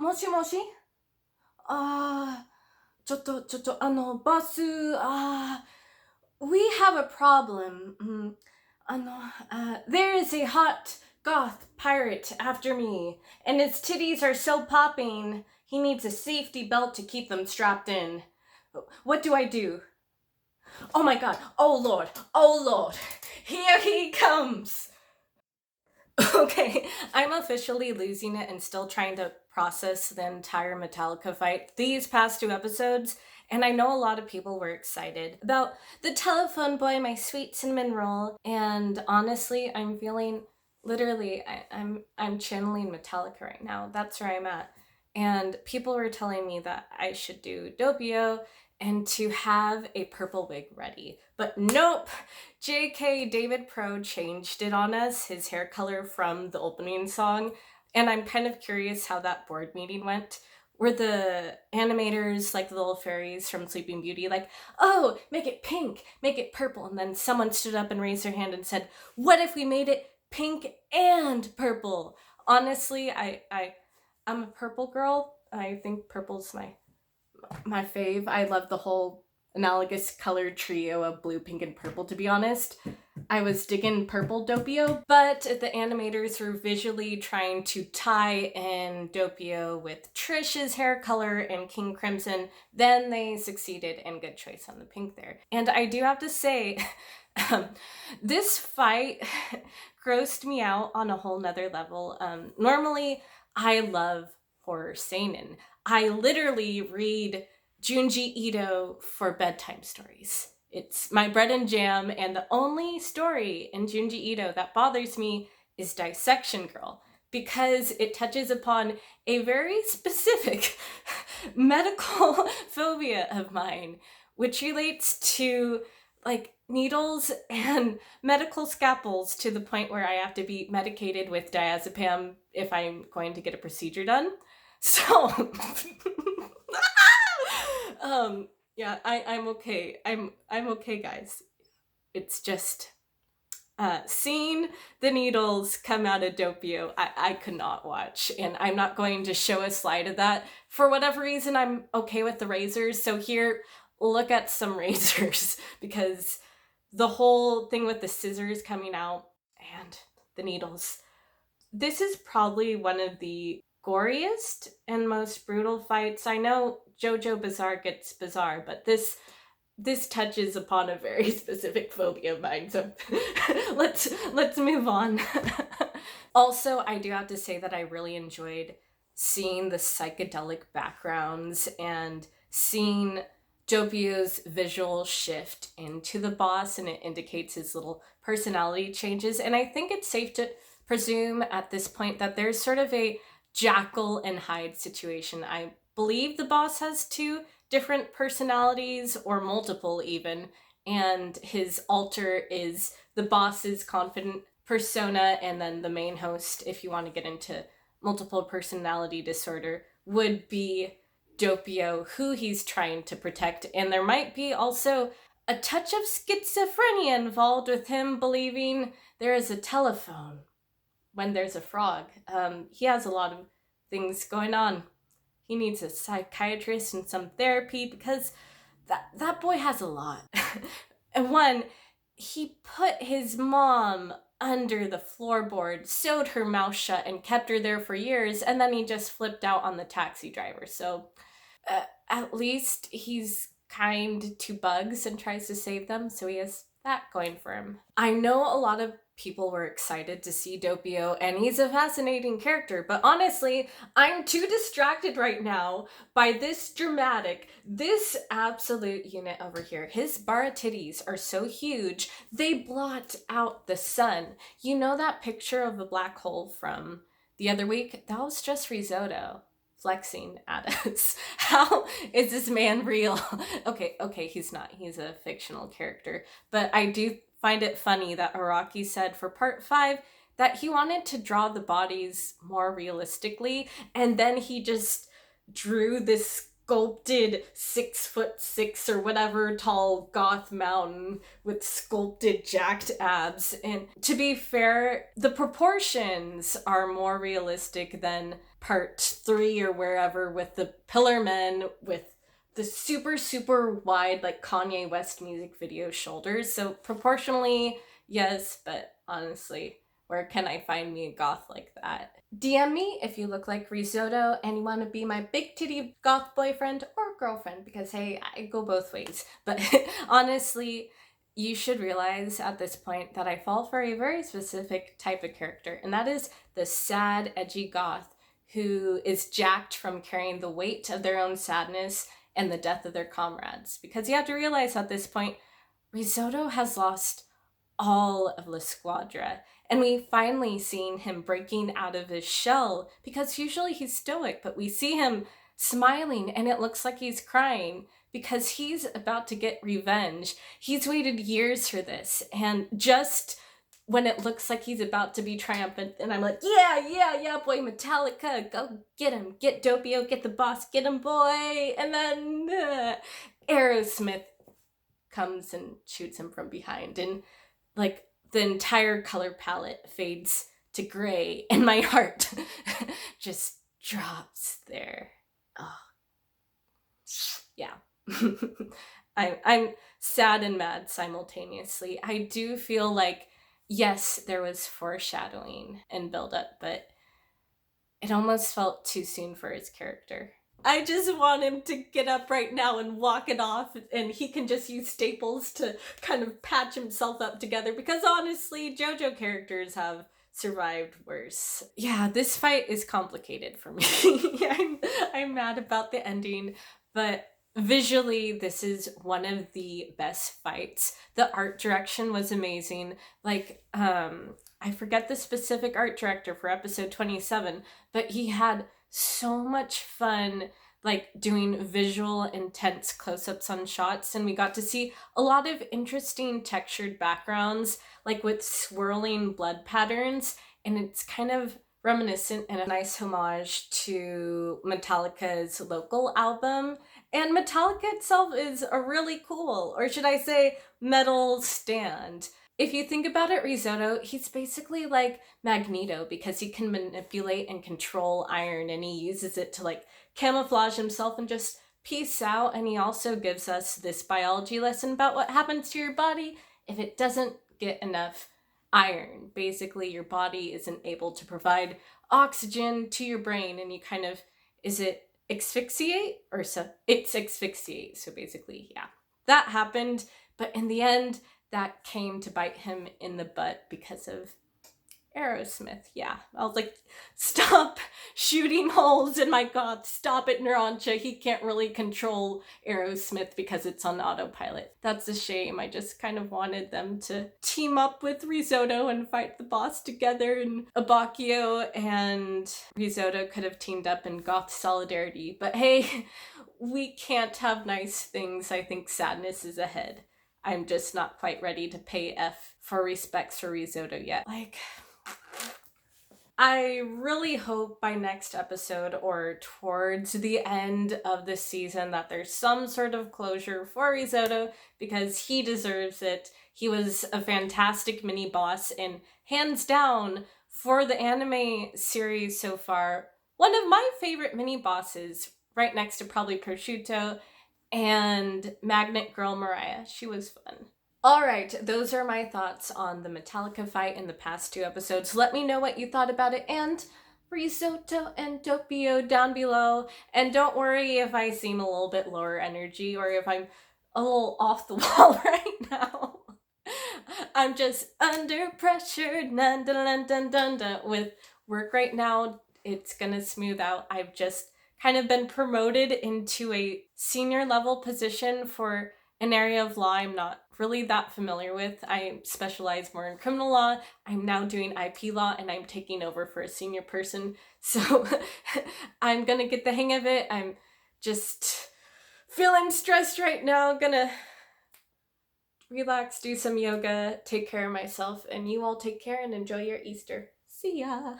もしもしボス、we have a problem. There is a hot goth pirate after me, and his titties are so popping, he needs a safety belt to keep them strapped in. What do I do? Oh my god, oh lord, here he comes! Okay, I'm officially losing it and still trying to process the entire Metallica fight these past 2 episodes, and I know a lot of people were excited about the telephone boy, my sweet cinnamon roll, and honestly, I'm feeling literally I'm channeling Metallica right now. That's where I'm at. And people were telling me that I should do Doppio and to have a purple wig ready. But nope, JK David Pro changed it on us, his hair color from the opening song, and I'm kind of curious how that board meeting went. Were the animators, like the little fairies from Sleeping Beauty, like, oh, make it pink, make it purple, and then someone stood up and raised their hand and said, what if we made it pink and purple? Honestly, I'm a purple girl. I think purple's my fave. I love the whole analogous color trio of blue, pink, and purple, to be honest. I was digging purple Doppio, but the animators were visually trying to tie in Doppio with Trish's hair color and King Crimson. Then they succeeded, and good choice on the pink there. And I do have to say, this fight grossed me out on a whole nother level. Normally, I love horror seinen. I literally read Junji Ito for bedtime stories. It's my bread and jam, and the only story in Junji Ito that bothers me is Dissection Girl, because it touches upon a very specific medical phobia of mine, which relates to like needles and medical scalpels to the point where I have to be medicated with diazepam if I'm going to get a procedure done. So yeah, I'm okay. I'm okay, guys. It's just seeing the needles come out of Doppio, I could not watch, and I'm not going to show a slide of that. For whatever reason, I'm okay with the razors, so here, look at some razors, because the whole thing with the scissors coming out and the needles. This is probably one of the goriest and most brutal fights. I know Jojo Bizarre gets bizarre, but this touches upon a very specific phobia of mine, so let's move on. Also, I do have to say that I really enjoyed seeing the psychedelic backgrounds and seeing Doppio's visual shift into the boss, and it indicates his little personality changes. And I think it's safe to presume at this point that there's sort of a Jekyll and Hyde situation. I believe the boss has 2 different personalities, or multiple even, and his alter is the boss's confident persona, and then the main host, if you want to get into multiple personality disorder, would be Doppio, who he's trying to protect. And there might be also a touch of schizophrenia involved with him believing there is a telephone when there's a frog. He has a lot of things going on. He needs a psychiatrist and some therapy, because that boy has a lot. And one, he put his mom under the floorboard, sewed her mouth shut, and kept her there for years, and then he just flipped out on the taxi driver. So at least he's kind to bugs and tries to save them, so he has that going for him. I know a lot of people were excited to see Doppio, and he's a fascinating character, but honestly, I'm too distracted right now by this absolute unit over here. His bara titties are so huge, they blot out the sun. You know that picture of the black hole from the other week? That was just Risotto flexing at us. How is this man real? Okay, he's not. He's a fictional character. But I do find it funny that Araki said for part 5 that he wanted to draw the bodies more realistically, and then he just drew this sculpted 6'6" or whatever tall goth mountain with sculpted jacked abs. And to be fair, the proportions are more realistic than part 3 or wherever with the pillar men with the super wide like Kanye West music video shoulders. So proportionally, yes, but honestly, where can I find me a goth like that? DM me if you look like Risotto and you want to be my big titty goth boyfriend or girlfriend, because hey, I go both ways. But honestly, you should realize at this point that I fall for a very specific type of character, and that is the sad, edgy goth who is jacked from carrying the weight of their own sadness and the death of their comrades. Because you have to realize at this point, Risotto has lost all of La Squadra, and we finally seen him breaking out of his shell, because usually he's stoic, but we see him smiling and it looks like he's crying because he's about to get revenge. He's waited years for this, and just when it looks like he's about to be triumphant, and I'm like, yeah, boy, Metallica, go get him, get Doppio, get the boss, get him, boy. And then Aerosmith comes and shoots him from behind, and like the entire color palette fades to gray, and my heart just drops there. Oh, yeah. I'm sad and mad simultaneously. I do feel like, yes, there was foreshadowing and build-up, but it almost felt too soon for his character. I just want him to get up right now and walk it off, and he can just use staples to kind of patch himself up together, because honestly, Jojo characters have survived worse. Yeah, this fight is complicated for me. I'm mad about the ending, but visually, this is one of the best fights. The art direction was amazing. Like, I forget the specific art director for episode 27, but he had so much fun like doing visual intense close-ups on shots, and we got to see a lot of interesting textured backgrounds like with swirling blood patterns, and it's kind of reminiscent and a nice homage to Metallica's Local album. And Metallica itself is a really cool, or should I say metal stand. If you think about it, Risotto, he's basically like Magneto, because he can manipulate and control iron, and he uses it to like camouflage himself and just peace out. And he also gives us this biology lesson about what happens to your body if it doesn't get enough iron. Basically, your body isn't able to provide oxygen to your brain, and you kind of, is it asphyxiate? Or so it's asphyxiate. So basically, yeah, that happened. But in the end, that came to bite him in the butt because of Aerosmith. Yeah, I was like, stop shooting holes in my goth. Stop it, Narancia. He can't really control Aerosmith because it's on autopilot. That's a shame. I just kind of wanted them to team up with Risotto and fight the boss together, and Doppio and Risotto could have teamed up in goth solidarity. But hey, we can't have nice things. I think sadness is ahead. I'm just not quite ready to pay F for respects for Risotto yet. Like, I really hope by next episode or towards the end of the season that there's some sort of closure for Risotto, because he deserves it. He was a fantastic mini boss, and hands down, for the anime series so far, one of my favorite mini bosses, right next to probably Prosciutto and Magnet Girl Mariah. She was fun. Alright, those are my thoughts on the Metallica fight in the past 2 episodes. Let me know what you thought about it, and Risotto and Doppio down below. And don't worry if I seem a little bit lower energy, or if I'm a little off the wall right now. I'm just under pressure, dun, dun, dun, dun, dun, with work right now. It's gonna smooth out. I've just kind of been promoted into a senior level position for an area of law I'm not really that familiar with. I specialize more in criminal law. I'm now doing IP law, and I'm taking over for a senior person. So I'm gonna get the hang of it. I'm just feeling stressed right now. Gonna relax, do some yoga, take care of myself, and you all take care and enjoy your Easter. See ya!